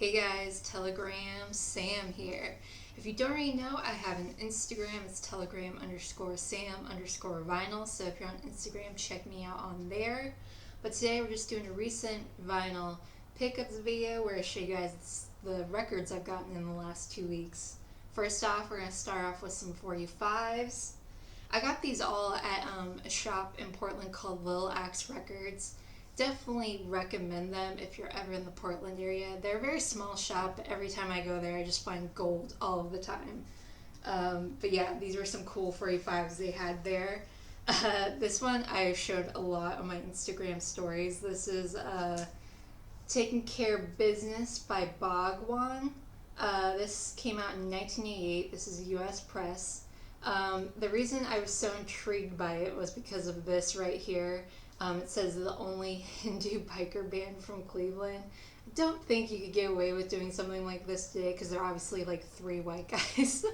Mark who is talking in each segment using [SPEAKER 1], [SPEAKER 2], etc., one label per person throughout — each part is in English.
[SPEAKER 1] Hey guys, Telegram Sam here. If you don't already know, I have an Instagram. It's telegram underscore Sam underscore vinyl. So if you're on Instagram, check me out on there. But today we're just doing a recent vinyl pickups video where I show you guys the records I've gotten in the last 2 weeks. First off, we're going to start off with some 45s. I got these all at a shop in Portland called Lil Axe Records. Definitely recommend them if you're ever in the Portland area. They're a very small shop, but every time I go there, I just find gold all of the time. But yeah, these were some cool 45s they had there. This one I showed a lot on my Instagram stories. This is Taking Care of Business by Bhagwan. This came out in 1988. This is a U.S. press. The reason I was so intrigued by it was because of this right here. It says the only Hindu biker band from Cleveland. I don't think you could get away with doing something like this today because there are obviously like 3 white guys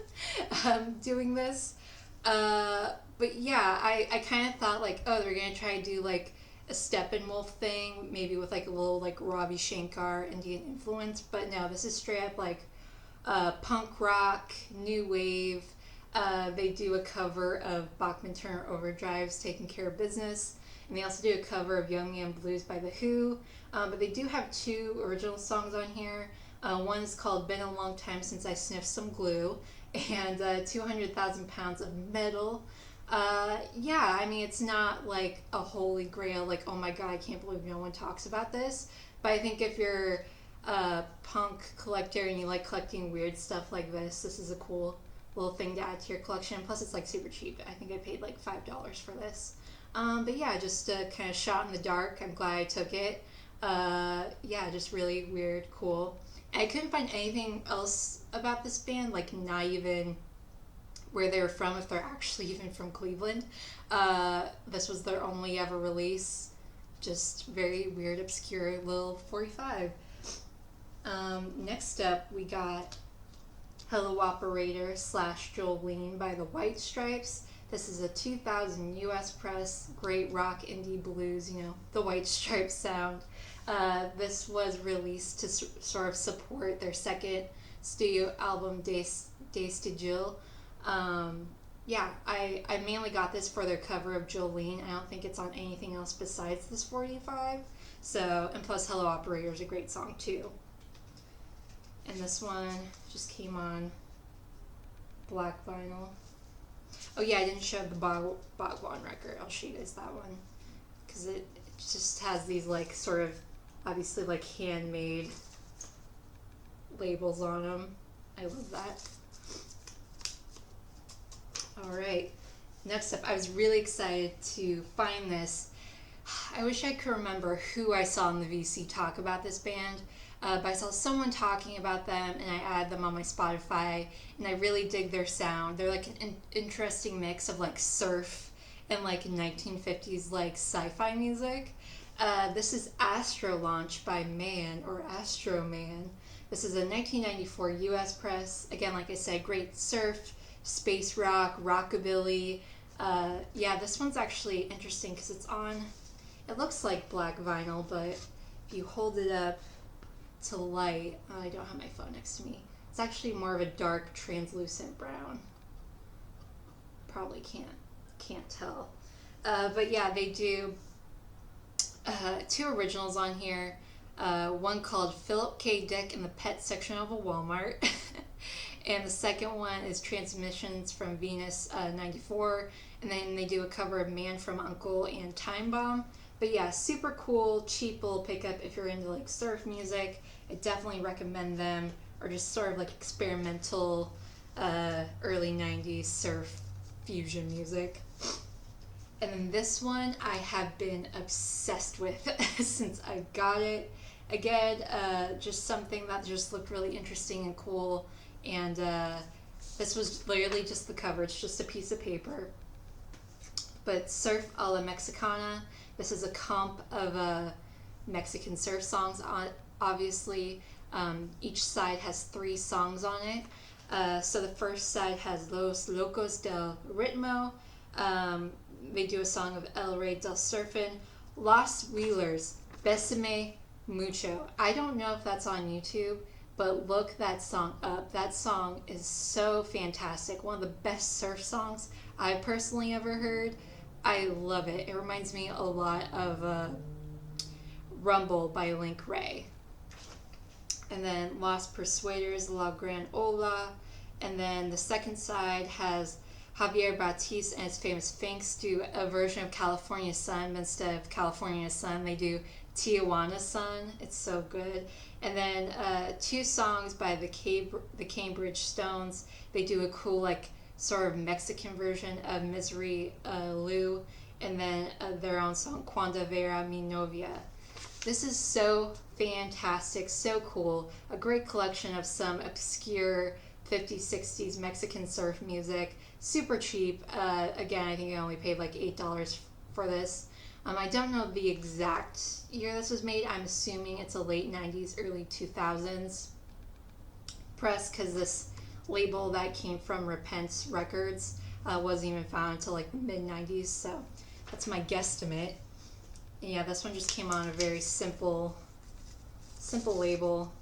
[SPEAKER 1] doing this. But yeah, I kind of thought like, oh, they're going to try to do like a Steppenwolf thing, maybe with like a little like Ravi Shankar Indian influence. But no, this is straight up like punk rock, new wave. They do a cover of Bachman Turner Overdrive's Taking Care of Business. And they also do a cover of Young Man Blues by The Who. But they do have 2 original songs on here. One is called Been a Long Time Since I Sniffed Some Glue. And 200,000 Pounds of Metal. Yeah, I mean, it's not like a holy grail, like, oh my god, I can't believe no one talks about this. But I think if you're a punk collector and you like collecting weird stuff like this is a cool little thing to add to your collection. Plus, it's like super cheap. I think I paid like $5 for this. But yeah, just kind of shot in the dark. I'm glad I took it. Yeah, just really weird, cool. And I couldn't find anything else about this band, like not even where they're from, if they're actually even from Cleveland. This was their only ever release. Just very weird, obscure little 45. Next up, we got Hello Operator / Jolene by the White Stripes. This is a 2000 U.S. press, great rock, indie, blues, the White Stripes sound. This was released to sort of support their second studio album, Days to Jill. Yeah, I mainly got this for their cover of Jolene. I don't think it's on anything else besides this 45. So, and plus Hello Operator is a great song too. And this one just came on black vinyl. Oh yeah, I didn't show the Bhagwan record. I'll show you guys that one. Because it just has these like sort of, obviously like handmade labels on them. I love that. Alright, next up, I was really excited to find this. I wish I could remember who I saw in the VC talk about this band. But I saw someone talking about them and I added them on my Spotify and I really dig their sound. They're like an interesting mix of like surf and like 1950s like sci-fi music. This is Astro Launch by Man or Astro Man. This is a 1994 US press. Again, like I said, great surf, space rock, rockabilly. Yeah, this one's actually interesting because it looks like black vinyl, but if you hold it up to light, I don't have my phone next to me. It's actually more of a dark, translucent brown. Probably can't tell. But yeah, they do 2 originals on here. One called Philip K. Dick in the Pet section of a Walmart. And the second one is Transmissions from Venus 94. And then they do a cover of Man from U.N.C.L.E. and Time Bomb. But yeah, super cool, cheap little pickup if you're into like surf music. I definitely recommend them, or just sort of like experimental early 90s surf fusion music. And then this one I have been obsessed with since I got it. Again, just something that just looked really interesting and cool. And this was literally just the cover. It's just a piece of paper. But Surf a la Mexicana. This is a comp of Mexican surf songs, obviously. Each side has 3 songs on it. So the first side has Los Locos del Ritmo. They do a song of El Rey del Surfin. Los Wheelers, Besame Mucho. I don't know if that's on YouTube, but look that song up. That song is so fantastic. One of the best surf songs I've personally ever heard. I love it. It reminds me a lot of Rumble by Link Ray. And then Los Persuaders, La Gran Ola. And then the second side has Javier Baptiste and his famous Finks do a version of California Sun, but instead of California Sun, they do Tijuana Sun. It's so good. And then two songs by the Cambridge Stones. They do a cool, like, sort of Mexican version of Misery Lou, and then their own song, Cuando Vera Mi Novia. This is so fantastic, so cool. A great collection of some obscure 50s, 60s Mexican surf music. Super cheap. Again, I think I only paid like $8 for this. I don't know the exact year this was made. I'm assuming it's a late 90s, early 2000s press, because this label that came from Repent Records wasn't even found until like the mid 90s, so that's my guesstimate. And yeah, this one just came on a very simple label,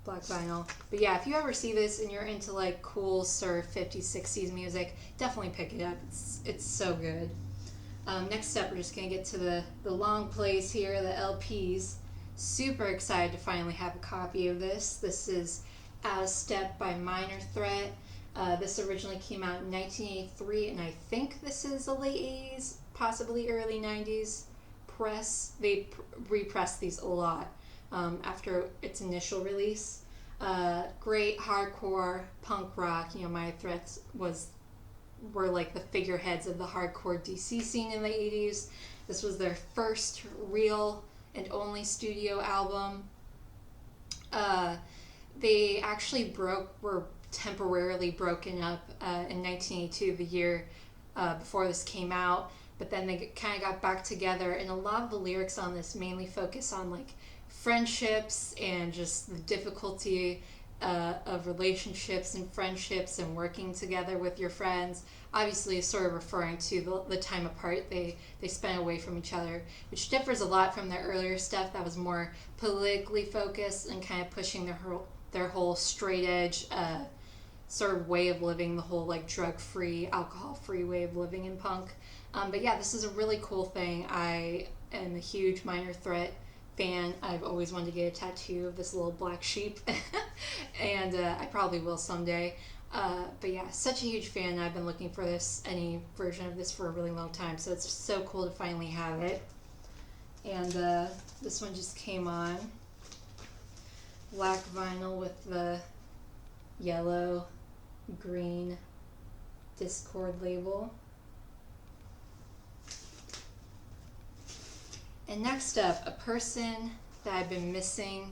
[SPEAKER 1] black vinyl. But yeah, if you ever see this and you're into like cool surf 50s, 60s music, definitely pick it up. It's so good. Next up, we're just gonna get to the long plays here, the LPs. Super excited to finally have a copy of this. This is Out of Step by Minor Threat. This originally came out in 1983, and I think this is a late 80s, possibly early 90s press. They repressed these a lot after its initial release. Great hardcore punk rock. Minor Threat were like the figureheads of the hardcore DC scene in the 80s. This was their first real and only studio album. They actually were temporarily broken up in 1982, the year before this came out, but then they kind of got back together, and a lot of the lyrics on this mainly focus on like friendships and just the difficulty of relationships and friendships and working together with your friends. Obviously sort of referring to the time apart they spent away from each other, which differs a lot from their earlier stuff that was more politically focused and kind of pushing their whole straight edge sort of way of living, the whole like drug-free, alcohol-free way of living in punk. But yeah, this is a really cool thing. I am a huge Minor Threat fan. I've always wanted to get a tattoo of this little black sheep, and I probably will someday. But yeah, such a huge fan. I've been looking for any version of this for a really long time, so it's so cool to finally have it. And this one just came on. Black vinyl with the yellow, green Discord label. And next up, a person that I've been missing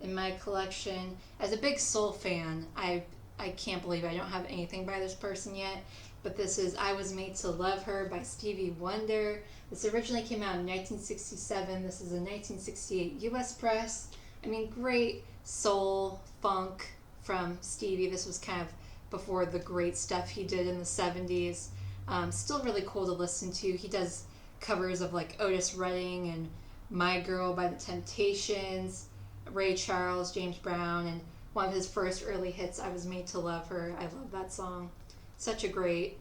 [SPEAKER 1] in my collection. As a big Soul fan, I can't believe I don't have anything by this person yet, but this is I Was Made to Love Her by Stevie Wonder. This originally came out in 1967. This is a 1968 US press. I mean, great soul, funk from Stevie. This was kind of before the great stuff he did in the 70s. Still really cool to listen to. He does covers of like Otis Redding and My Girl by the Temptations, Ray Charles, James Brown, and one of his first early hits, I Was Made to Love Her. I love that song. Such a great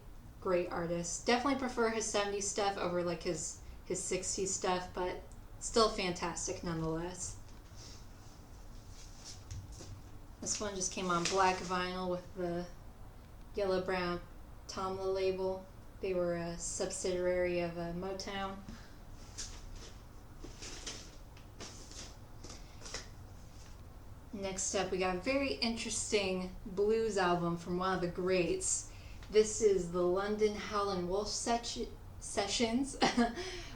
[SPEAKER 1] artist. Definitely prefer his 70s stuff over like his 60s stuff, but still fantastic nonetheless. This one just came on black vinyl with the yellow-brown Tomla label. They were a subsidiary of Motown. Next up, we got a very interesting blues album from one of the greats. This is the London Helen Wolf Sessions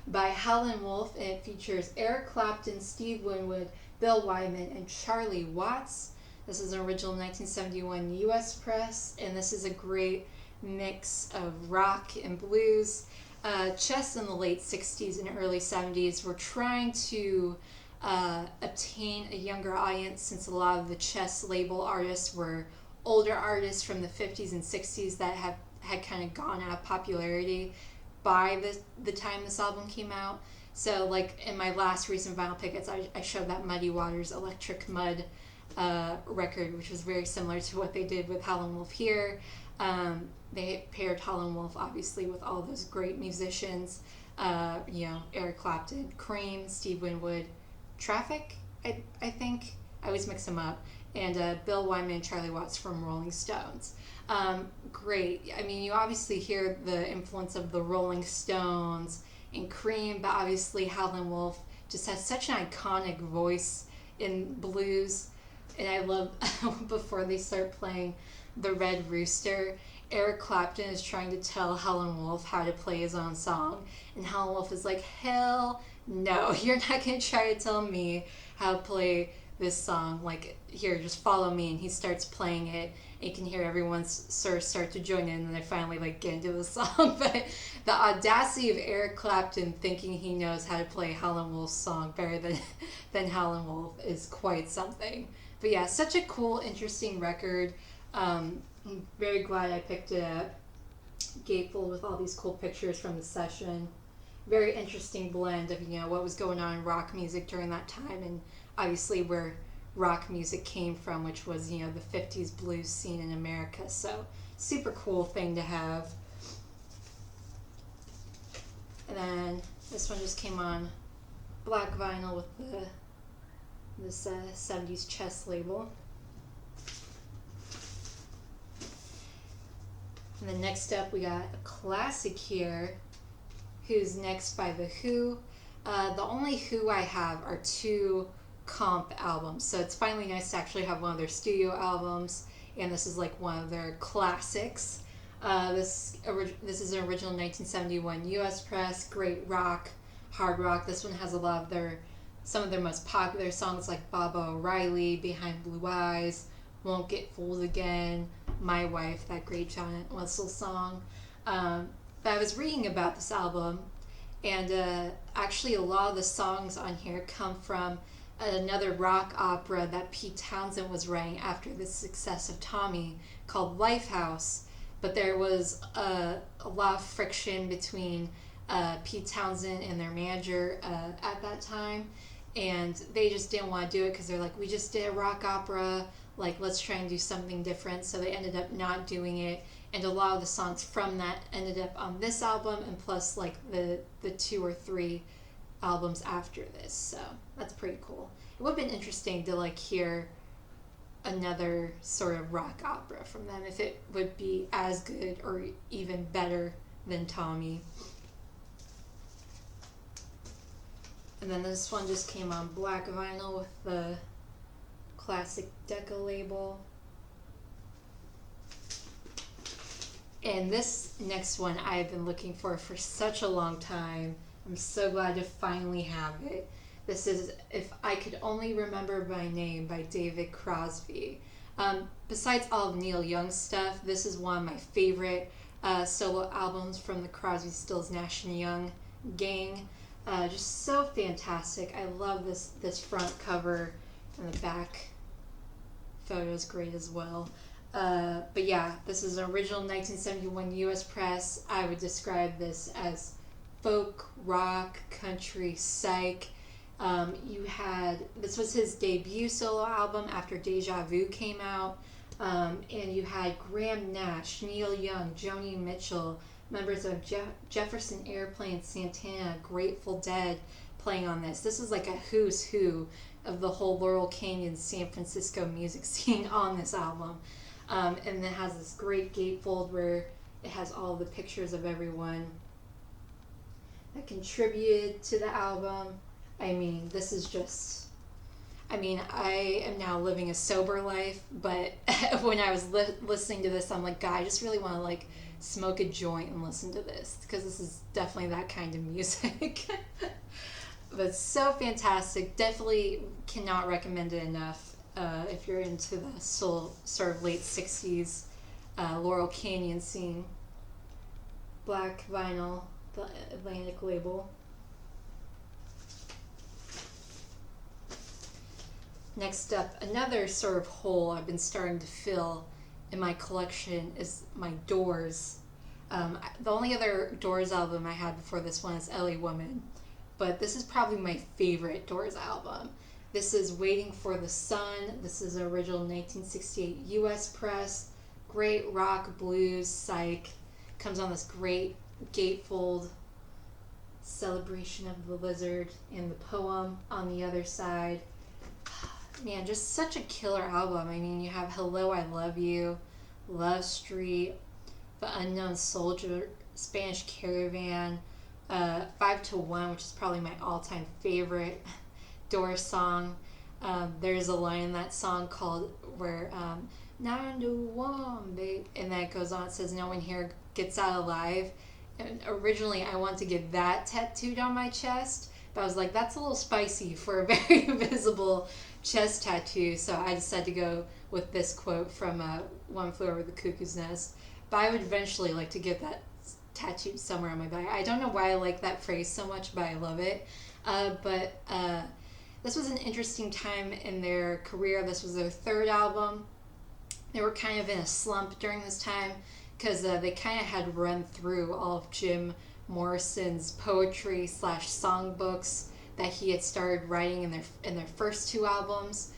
[SPEAKER 1] by Helen Wolf, and it features Eric Clapton, Steve Winwood, Bill Wyman, and Charlie Watts. This is an original 1971 US press, and this is a great mix of rock and blues. Chess in the late 60s and early 70s were trying to obtain a younger audience, since a lot of the Chess label artists were older artists from the 50s and 60s that had kind of gone out of popularity by the time this album came out. So, like in my last recent vinyl pickets, I showed that Muddy Waters Electric Mud record, which was very similar to what they did with Helen Wolf here. They paired Helen Wolf, obviously, with all those great musicians. Eric Clapton, Cream, Steve Winwood, Traffic, I think. I always mix them up. And Bill Wyman and Charlie Watts from Rolling Stones. Great. I mean, you obviously hear the influence of the Rolling Stones and Cream, but obviously Helen Wolf just has such an iconic voice in blues. And I love before they start playing The Red Rooster, Eric Clapton is trying to tell Helen Wolf how to play his own song. And Helen Wolf is like, hell no, you're not going to try to tell me how to play this song. Like, here, just follow me. And he starts playing it. And you can hear everyone sort of start to join in, and they finally like get into the song. But the audacity of Eric Clapton thinking he knows how to play Helen Wolf's song better than Helen Wolf is quite something. But yeah, such a cool, interesting record. I'm very glad I picked it up. Gatefold with all these cool pictures from the session. Very interesting blend of, what was going on in rock music during that time, and obviously where rock music came from, which was, the 50s blues scene in America. So super cool thing to have. And then this one just came on black vinyl with this 70s chess label. And then next up we got a classic here, Who's Next by The Who. The only Who I have are 2 comp albums, so it's finally nice to actually have one of their studio albums, and this is like one of their classics. This is an original 1971 US press, great rock, hard rock. This one has a lot of some of their most popular songs like Baba O'Reilly, Behind Blue Eyes, Won't Get Fooled Again, My Wife, that great John Wessel song. But I was reading about this album, and actually a lot of the songs on here come from another rock opera that Pete Townsend was writing after the success of Tommy, called Lifehouse. But there was a lot of friction between Pete Townsend and their manager at that time, and they just didn't want to do it because they're like, we just did a rock opera, like let's try and do something different. So they ended up not doing it, and a lot of the songs from that ended up on this album, and plus like the 2 or 3 albums after this. So that's pretty cool. It would have been interesting to like hear another sort of rock opera from them, if it would be as good or even better than Tommy. And then this one just came on black vinyl with the classic Decca label. And this next one I've been looking for such a long time. I'm so glad to finally have it. This is If I Could Only Remember My Name by David Crosby. Besides all of Neil Young's stuff, this is one of my favorite solo albums from the Crosby, Stills, Nash & Young gang. Just so fantastic. I love this front cover, and the back photo is great as well. But yeah, this is an original 1971 US press. I would describe this as folk, rock, country, psych. This was his debut solo album after Deja Vu came out, and you had Graham Nash, Neil Young, Joni Mitchell, members of Jefferson Airplane, Santana, Grateful Dead playing on this. This is like a who's who of the whole Laurel Canyon, San Francisco music scene on this album. And it has this great gatefold where it has all the pictures of everyone that contributed to the album. I mean, this is just... I mean, I am now living a sober life, but when I was listening to this, I'm like, God, I just really want to like smoke a joint and listen to this, because this is definitely that kind of music. But it's so fantastic. Definitely cannot recommend it enough if you're into the sort of late 60s Laurel Canyon scene. Black vinyl, the Atlantic label. Next up, another sort of hole I've been starting to fill in my collection is my Doors. The only other Doors album I had before this one is LA Woman. but this is probably my favorite Doors album. This is Waiting for the Sun. This is an original 1968 US press. Great rock, blues, psych. Comes on this great gatefold celebration of the lizard and the poem on the other side. Man, just such a killer album. I mean, you have Hello, I Love You, Love Street, The Unknown Soldier, Spanish Caravan, 5 to 1, which is probably my all-time favorite Doors song. There's a line in that song called where 9 to 1, babe, and that goes on. It says, no one here gets out alive. And originally I wanted to get that tattooed on my chest, but I was like, that's a little spicy for a very visible chest tattoo, so I decided to go with this quote from One Flew Over the Cuckoo's Nest. But I would eventually like to get that tattooed somewhere on my body. I don't know why I like that phrase so much, but I love it. But this was an interesting time in their career. This was their third album. They were kind of in a slump during this time because they kind of had run through all of Jim Morrison's poetry / songbooks that he had started writing in their first two albums.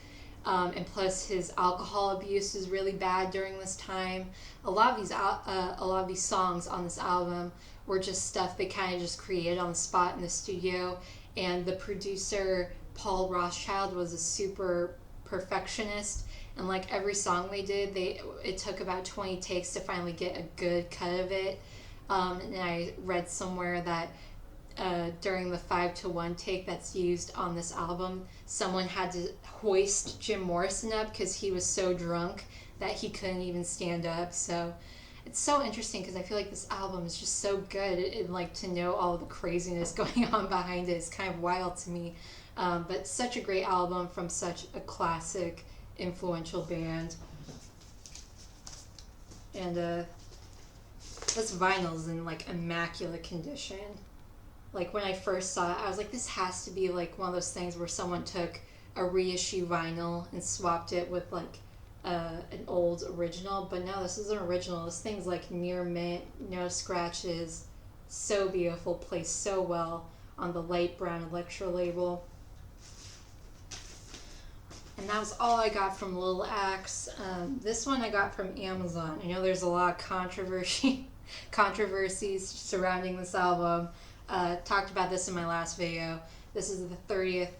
[SPEAKER 1] And plus his alcohol abuse was really bad during this time. A lot of these songs on this album were just stuff they kind of just created on the spot in the studio, and the producer Paul Rothschild was a super perfectionist, and like every song they did, it took about 20 takes to finally get a good cut of it. And I read somewhere that during the 5 to 1 take that's used on this album, someone had to hoist Jim Morrison up because he was so drunk that he couldn't even stand up. So it's so interesting because I feel like this album is just so good, and like to know all the craziness going on behind it is kind of wild to me. But such a great album from such a classic, influential band. And this vinyl's in like immaculate condition. Like when I first saw it, I was like, this has to be like one of those things where someone took a reissue vinyl and swapped it with like an old original. But no, this is an original. This thing's like near mint, no scratches, so beautiful, plays so well on the light brown Electro label. And that was all I got from Lil Axe. This one I got from Amazon. I know there's a lot of controversies surrounding this album. Talked about this in my last video. This is the 30th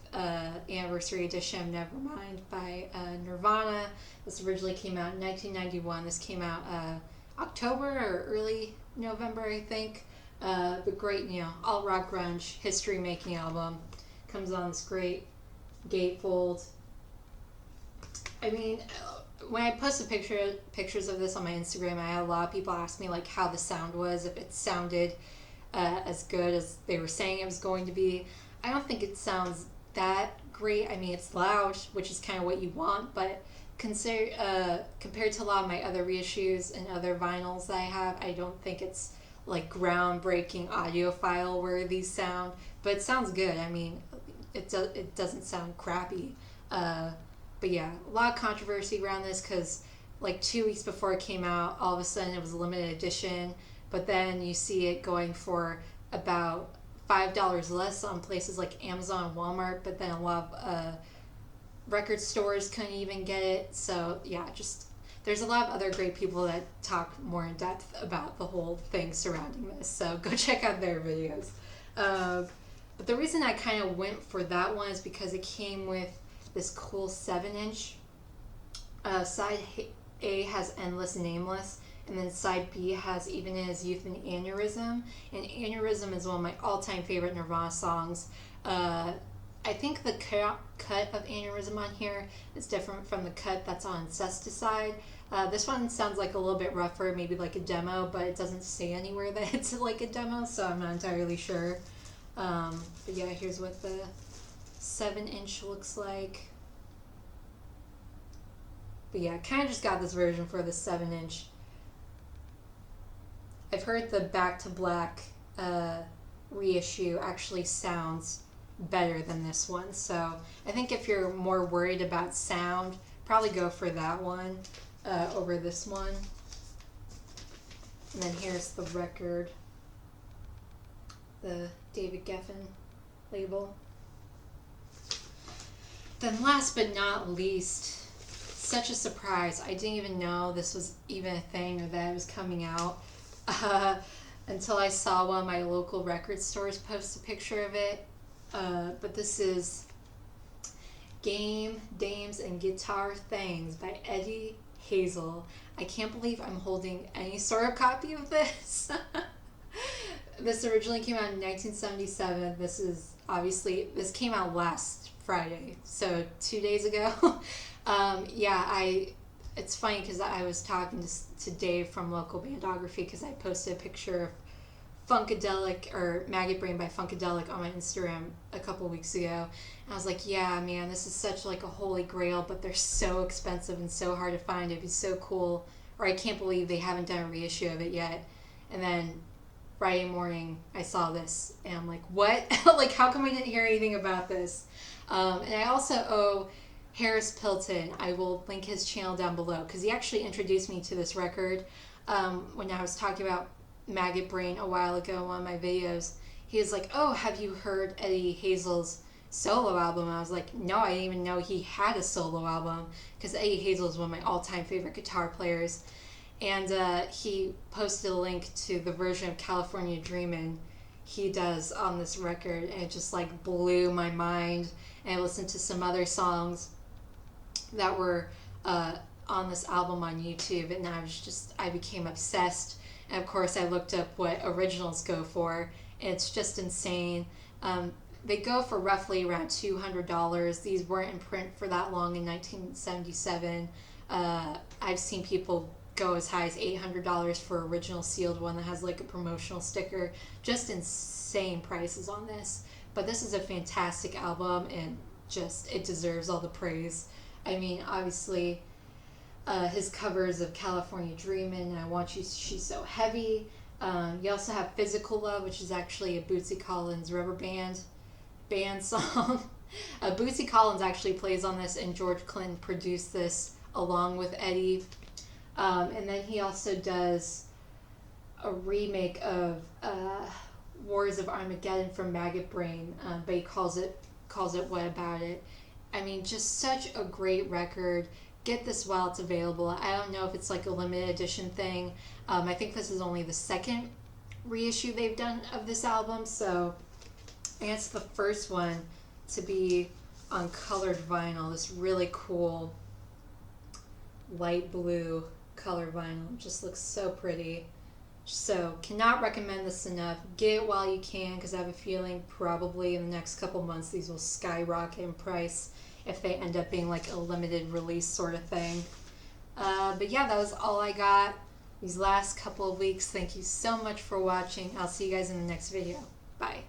[SPEAKER 1] anniversary edition of Nevermind by Nirvana. This originally came out in 1991. This came out October or early November, I think. But great, all rock grunge history making album. Comes on this great gatefold. I mean, when I posted pictures of this on my Instagram, I had a lot of people ask me like how the sound was, if it sounded as good as they were saying it was going to be. I don't think it sounds that great. I mean, it's loud, which is kind of what you want, but compared to a lot of my other reissues and other vinyls that I have, I don't think it's like groundbreaking audiophile worthy sound, but it sounds good. I mean, it doesn't sound crappy. But yeah, a lot of controversy around this because like 2 weeks before it came out, all of a sudden it was a limited edition, but then you see it going for about $5 less on places like Amazon and Walmart, but then a lot of record stores couldn't even get it. So yeah, just there's a lot of other great people that talk more in depth about the whole thing surrounding this, so go check out their videos. But the reason I kind of went for that one is because it came with this cool 7-inch. Side A has Endless Nameless, and then side B has Even in His Youth and Aneurysm. And Aneurysm is one of my all-time favorite Nirvana songs. I think the cut of Aneurysm on here is different from the cut that's on Incesticide. This one sounds like a little bit rougher, maybe like a demo, but it doesn't say anywhere that it's like a demo, so I'm not entirely sure. But yeah, here's what the 7-inch looks like. But yeah, I kind of just got this version for the 7-inch. I've heard the Back to Black reissue actually sounds better than this one, so I think if you're more worried about sound, probably go for that one over this one. And then here's the record, the David Geffen label. Then last but not least, such a surprise. I didn't even know this was even a thing or that it was coming out until I saw one of my local record stores post a picture of it. But this is Game, Dames, and Guitar Things by Eddie Hazel. I can't believe I'm holding any sort of copy of this. This originally came out in 1977. This came out last Friday, so 2 days ago. It's funny because I was talking to Dave from Local Bandography because I posted a picture of Funkadelic or Maggot Brain by Funkadelic on my Instagram a couple weeks ago. And I was like, yeah, man, this is such like a holy grail, but they're so expensive and so hard to find. It'd be so cool. Or I can't believe they haven't done a reissue of it yet. And then Friday morning, I saw this, and I'm like, what? Like, how come I didn't hear anything about this? And I also owe Harris Pilton. I will link his channel down below, because he actually introduced me to this record when I was talking about Maggot Brain a while ago in one of my videos. He was like, oh, have you heard Eddie Hazel's solo album? I was like, no, I didn't even know he had a solo album, because Eddie Hazel is one of my all-time favorite guitar players. And he posted a link to the version of California Dreamin' he does on this record, and it just like blew my mind. And I listened to some other songs that were on this album on YouTube, and I became obsessed. And of course I looked up what originals go for, and it's just insane. They go for roughly around $200. These weren't in print for that long in 1977. I've seen people go as high as $800 for original sealed one that has like a promotional sticker. Just insane prices on this. But this is a fantastic album, and just it deserves all the praise. I mean, obviously, his covers of California Dreamin' and I Want You, She's So Heavy. You also have Physical Love, which is actually a Bootsy Collins Rubber Band song. Bootsy Collins actually plays on this, and George Clinton produced this along with Eddie. And then he also does a remake of Wars of Armageddon from Maggot Brain, but he calls it What About It. I mean, just such a great record. Get this while it's available. I don't know if it's like a limited edition thing. I think this is only the second reissue they've done of this album, so I guess the first one to be on colored vinyl. This really cool light blue color vinyl. It just looks so pretty. So cannot recommend this enough. Get it while you can, because I have a feeling probably in the next couple months these will skyrocket in price if they end up being like a limited release sort of thing. But yeah, that was all I got these last couple of weeks. Thank you so much for watching. I'll see you guys in the next video. Bye.